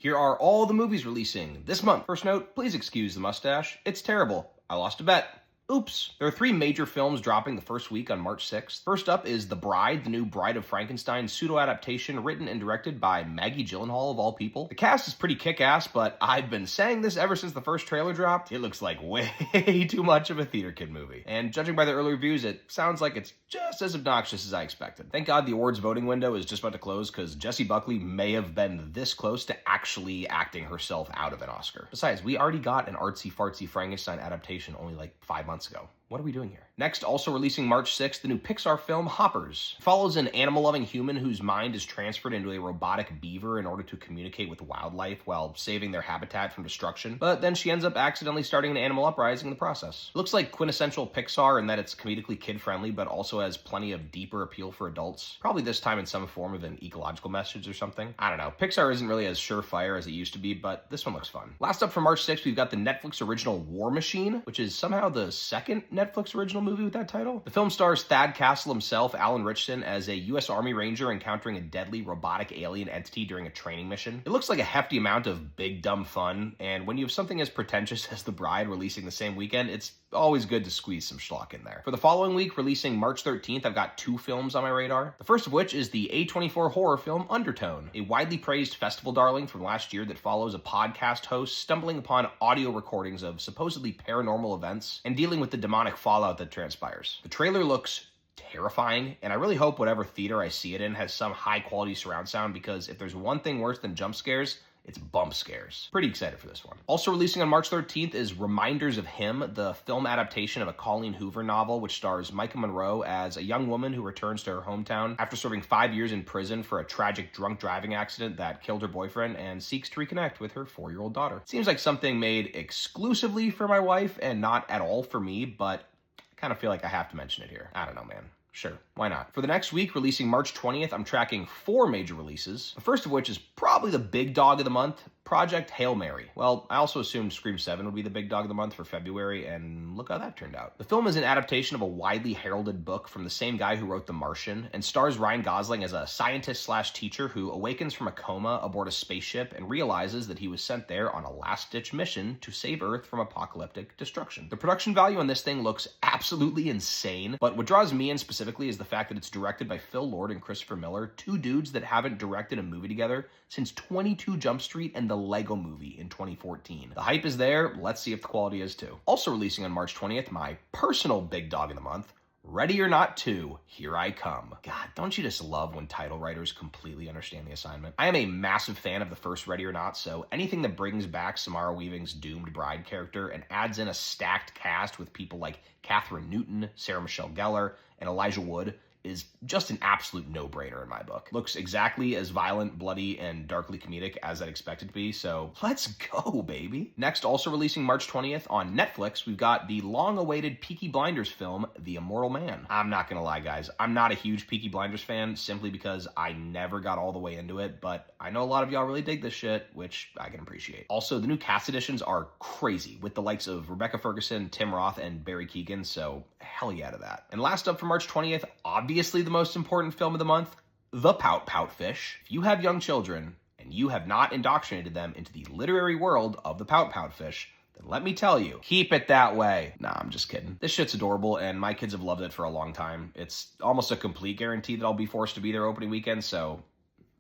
Here are all the movies releasing this month. First note, please excuse the mustache. It's terrible. I lost a bet. Oops. There are three major films dropping the first week on March 6th. First up is The Bride, the new Bride of Frankenstein pseudo-adaptation written and directed by Maggie Gyllenhaal of all people. The cast is pretty kick-ass, but I've been saying this ever since the first trailer dropped. It looks like way too much of a theater kid movie. And judging by the early reviews, it sounds like it's just as obnoxious as I expected. Thank God the awards voting window is just about to close, because Jessie Buckley may have been this close to actually acting herself out of an Oscar. Besides, we already got an artsy-fartsy Frankenstein adaptation only like 5 months ago. What are we doing here? Next, also releasing March 6th, the new Pixar film Hoppers. It follows an animal-loving human whose mind is transferred into a robotic beaver in order to communicate with wildlife while saving their habitat from destruction, but then she ends up accidentally starting an animal uprising in the process. It looks like quintessential Pixar in that it's comedically kid-friendly, but also has plenty of deeper appeal for adults. Probably this time in some form of an ecological message or something. I don't know. Pixar isn't really as surefire as it used to be, but this one looks fun. Last up for March 6th, we've got the Netflix original War Machine, which is somehow the second Netflix original movie with that title. The film stars Thad Castle himself, Alan Ritchson, as a U.S. Army Ranger encountering a deadly robotic alien entity during a training mission. It looks like a hefty amount of big dumb fun, and when you have something as pretentious as The Bride releasing the same weekend, it's always good to squeeze some schlock in there. For the following week, releasing March 13th, I've got two films on my radar. The first of which is the A24 horror film Undertone, a widely praised festival darling from last year that follows a podcast host stumbling upon audio recordings of supposedly paranormal events and dealing with the demonic fallout that transpires. The trailer looks terrifying, and I really hope whatever theater I see it in has some high-quality surround sound, because if there's one thing worse than jump scares, it's bump scares. Pretty excited for this one. Also releasing on March 13th is Reminders of Him, the film adaptation of a Colleen Hoover novel, which stars Micah Monroe as a young woman who returns to her hometown after serving 5 years in prison for a tragic drunk driving accident that killed her boyfriend, and seeks to reconnect with her 4-year-old daughter. It seems like something made exclusively for my wife and not at all for me, but I kind of feel like I have to mention it here. I don't know, man. Sure, why not? For the next week, releasing March 20th, I'm tracking 4 major releases, the first of which is probably the big dog of the month, Project Hail Mary. Well, I also assumed Scream 7 would be the big dog of the month for February, and look how that turned out. The film is an adaptation of a widely heralded book from the same guy who wrote The Martian, and stars Ryan Gosling as a scientist/teacher who awakens from a coma aboard a spaceship and realizes that he was sent there on a last-ditch mission to save Earth from apocalyptic destruction. The production value on this thing looks absolutely insane, but what draws me in specifically is the fact that it's directed by Phil Lord and Christopher Miller, two dudes that haven't directed a movie together since 22 Jump Street and the Lego Movie in 2014. The hype is there, let's see if the quality is too. Also releasing on March 20th, my personal big dog of the month, Ready or Not 2, Here I Come. God, don't you just love when title writers completely understand the assignment? I am a massive fan of the first Ready or Not, so anything that brings back Samara Weaving's doomed bride character and adds in a stacked cast with people like Catherine Newton, Sarah Michelle Gellar, and Elijah Wood is just an absolute no-brainer in my book. Looks exactly as violent, bloody, and darkly comedic as I'd expect it to be, so let's go, baby. Next, also releasing March 20th on Netflix, we've got the long-awaited Peaky Blinders film, The Immortal Man. I'm not gonna lie, guys. I'm not a huge Peaky Blinders fan, simply because I never got all the way into it, but I know a lot of y'all really dig this shit, which I can appreciate. Also, the new cast additions are crazy, with the likes of Rebecca Ferguson, Tim Roth, and Barry Keoghan, so hell yeah to that. And last up for March 20th, obviously the most important film of the month, The Pout Pout Fish. If you have young children and you have not indoctrinated them into the literary world of The Pout Pout Fish, then let me tell you, keep it that way. Nah, I'm just kidding. This shit's adorable, and my kids have loved it for a long time. It's almost a complete guarantee that I'll be forced to be there opening weekend, so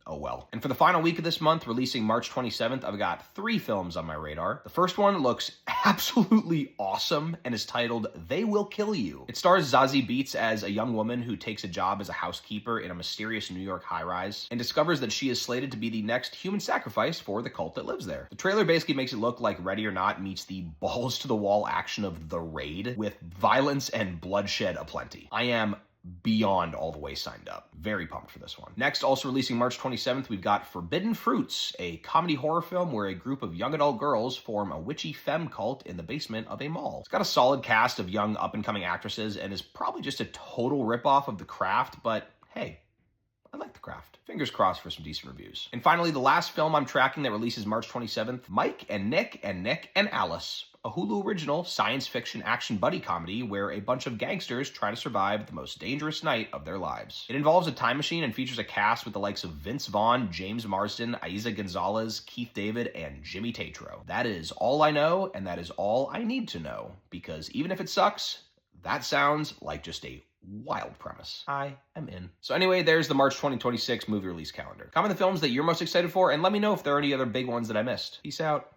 oh well. And for the final week of this month, releasing March 27th, I've got 3 films on my radar. The first one looks absolutely awesome and is titled They Will Kill You. It stars Zazie Beetz as a young woman who takes a job as a housekeeper in a mysterious New York high-rise and discovers that she is slated to be the next human sacrifice for the cult that lives there. The trailer basically makes it look like Ready or Not meets the balls-to-the-wall action of The Raid with violence and bloodshed aplenty. I am beyond all the way signed up. Very pumped for this one. Next, also releasing March 27th, we've got Forbidden Fruits, a comedy horror film where a group of young adult girls form a witchy femme cult in the basement of a mall. It's got a solid cast of young up-and-coming actresses and is probably just a total ripoff of The Craft, but hey, I like The Craft. Fingers crossed for some decent reviews. And finally, the last film I'm tracking that releases March 27th, Mike and Nick and Nick and Alice, a Hulu original science fiction action buddy comedy where a bunch of gangsters try to survive the most dangerous night of their lives. It involves a time machine and features a cast with the likes of Vince Vaughn, James Marsden, Aiza Gonzalez, Keith David, and Jimmy Tatro. That is all I know, and that is all I need to know, because even if it sucks, that sounds like just a wild premise. I am in. So anyway, there's the March 2026 movie release calendar. Comment the films that you're most excited for, and let me know if there are any other big ones that I missed. Peace out.